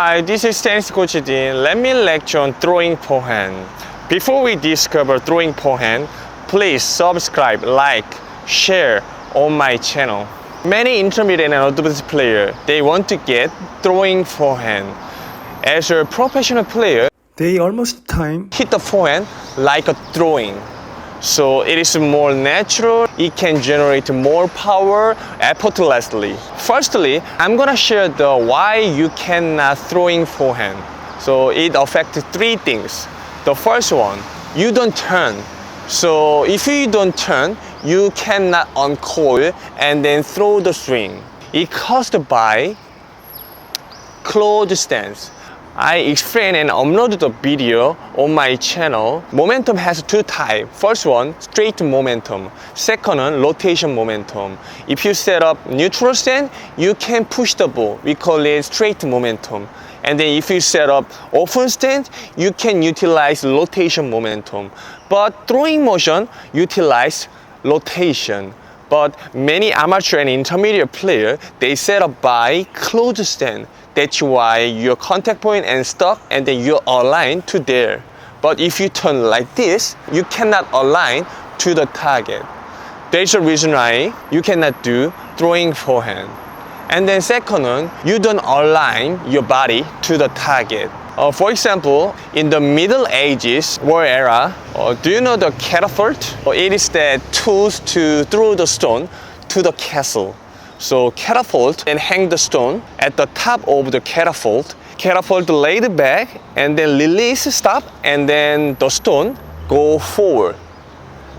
Hi, this is tennis coach Dean. Let me lecture on throwing forehand. Before we discover throwing forehand, please subscribe, like, share on my channel. Many intermediate and advanced players, they want to get throwing forehand. As a professional player, they almost time hit the forehand like a throwing. So it is more natural, it can generate more power effortlessly. Firstly, I'm gonna share the why you cannot throwing forehand. So it affects three things. The first one, you don't turn. So if you don't turn, you cannot uncoil and then throw the swing. It caused by closed stance. I explain and upload the video on my channel. Momentum has two types. First one, straight momentum. Second one, rotation momentum. If you set up neutral stand, you can push the ball. We call it straight momentum. And then if you set up open stand, you can utilize rotation momentum. But throwing motion utilize rotation. But many amateur and intermediate players, they set up by closed stand. That's why your contact point and stuck and then you align to there. But if you turn like this, you cannot align to the target. There's a reason why you cannot do throwing forehand. And then second one, you don't align your body to the target. For example, in the Middle Ages war era, do you know the catapult? It is the tools to throw the stone to the castle. So catapult and hang the stone at the top of the catapult. Catapult laid back and then release, stop, and then the stone go forward.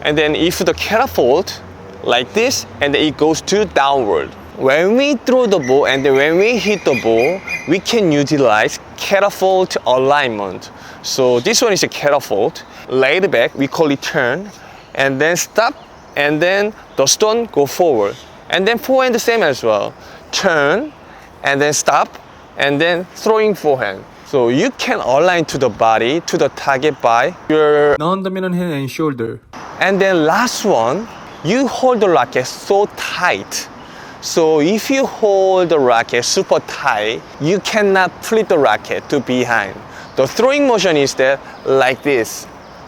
And then if the catapult like this, and then it goes to downward. When we throw the ball and then when we hit the ball, we can utilize catapult alignment. So this one is a catapult, laid back, we call it turn, and then stop, and then the stone go forward. And then forehand the same as well. Turn, and then stop, and then throwing forehand. So you can align to the body, to the target by your non-dominant hand and shoulder. And then last one, you hold the racket so tight. So if you hold the racket super tight, you cannot flip the racket to behind. The throwing motion is that like this.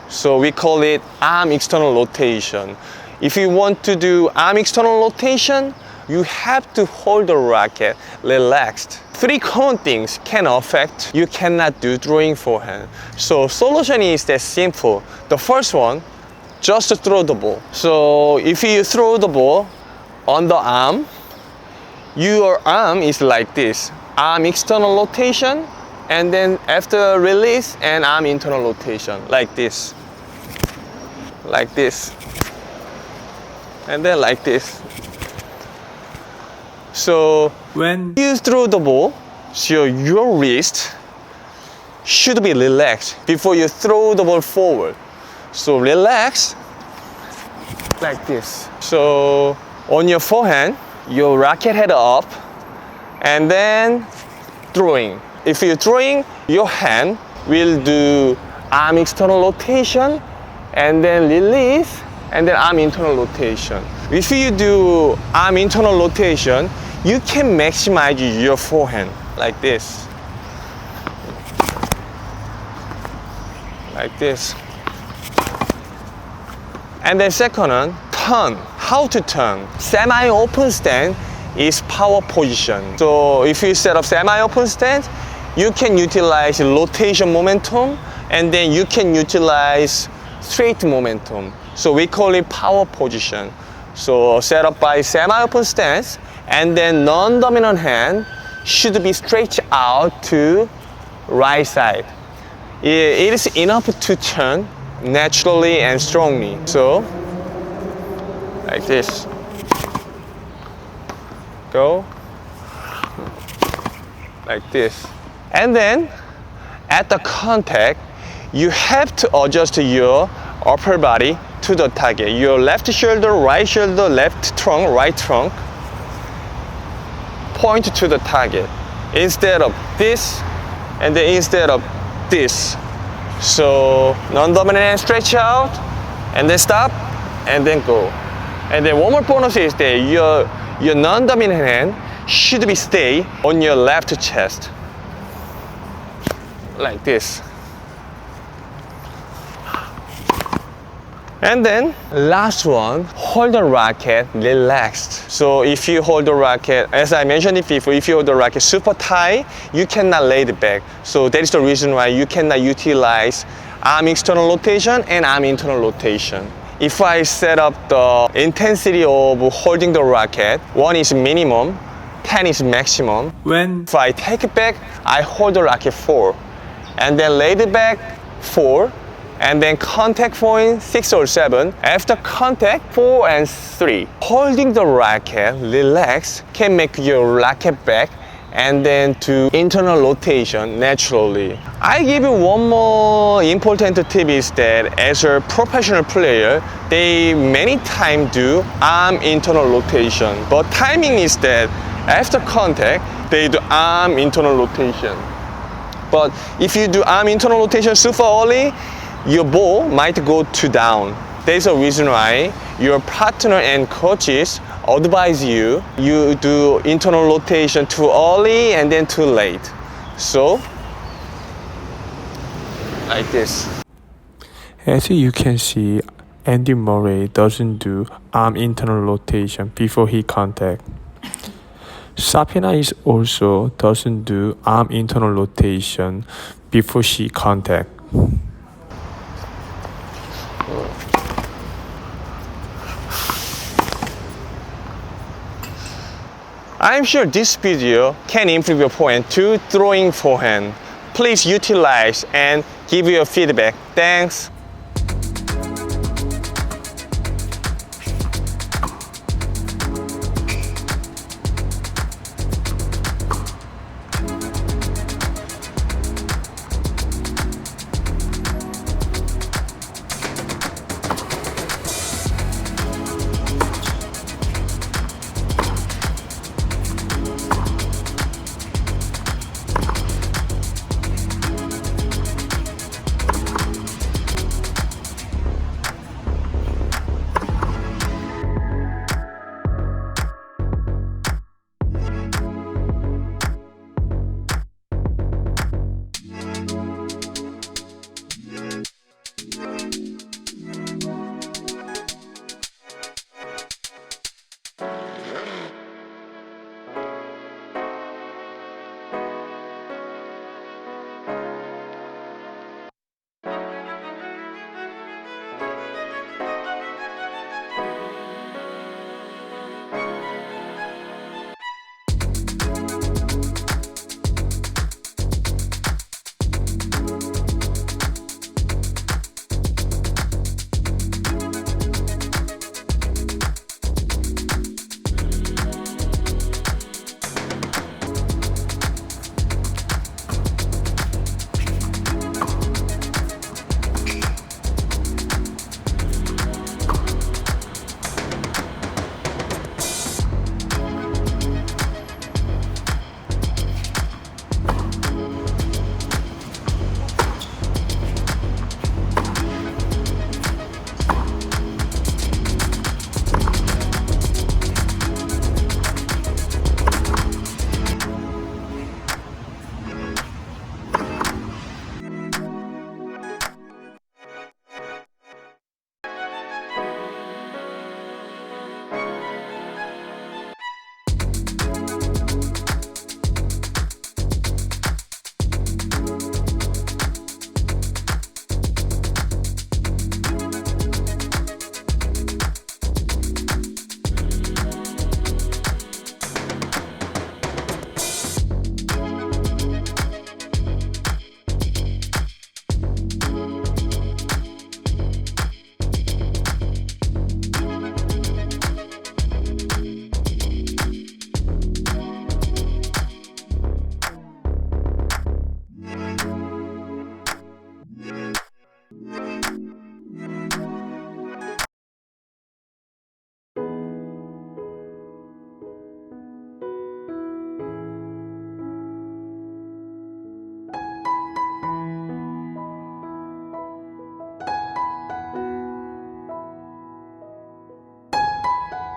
So we call it arm external rotation. If you want to do arm external rotation, you have to hold the racket relaxed. Three common things can affect you cannot do throwing forehand. So solution is that simple. The first one, just throw the ball. So if you throw the ball on the arm, your arm is like this. Arm external rotation, and then after release, and arm internal rotation, like this. Like this. And then like this. So When you throw the ball, so your wrist should be relaxed before you throw the ball forward. So relax like this. So on your forehand, your racket head up, and then throwing. If you're throwing, your hand will do arm external rotation, and then release, and then arm internal rotation. If you do arm internal rotation, you can maximize your forehand like this. Like this. And then second one, turn. How to turn? Semi-open stand is power position. So if you set up semi-open stand, you can utilize rotation momentum, and then you can utilize straight momentum. So we call it power position. So set up by semi-open stance, and then non-dominant hand should be stretched out to right side. It is enough to turn naturally and strongly. So like this. Go like this. And then at the contact, you have to adjust your upper body to the target. Your left shoulder, left trunk, right trunk. Point to the target. Instead of this, and then instead of this. So non-dominant hand stretch out, and then stop, and then go. And then one more bonus is that your non-dominant hand should be stay on your left chest. like this. And then last one, hold the racket relaxed. So if you hold the racket, as I mentioned it before, if you hold the racket super tight, you cannot lay it back. So that is the reason why you cannot utilize arm external rotation and arm internal rotation. If I set up the intensity of holding the racket, 1 is minimum, 10 is maximum. When If I take it back, I hold the racket 4, and then lay it back 4, and then contact point 6 or 7. After contact 4 and 3. Holding the racket, relax, can make your racket back and then to internal rotation naturally. I give you one more important tip is that as a professional player, they many times do arm internal rotation. But timing is that after contact, they do arm internal rotation. But if you do arm internal rotation super early, your ball might go too down. There's a reason why your partner and coaches advise you do internal rotation too early and then too late. So, like this. as you can see, Andy Murray doesn't do arm internal rotation before he contact. Sapina is also doesn't do arm internal rotation before she contact. I'm sure this video can improve your forehand to throwing forehand. Please utilize and give your feedback. Thanks.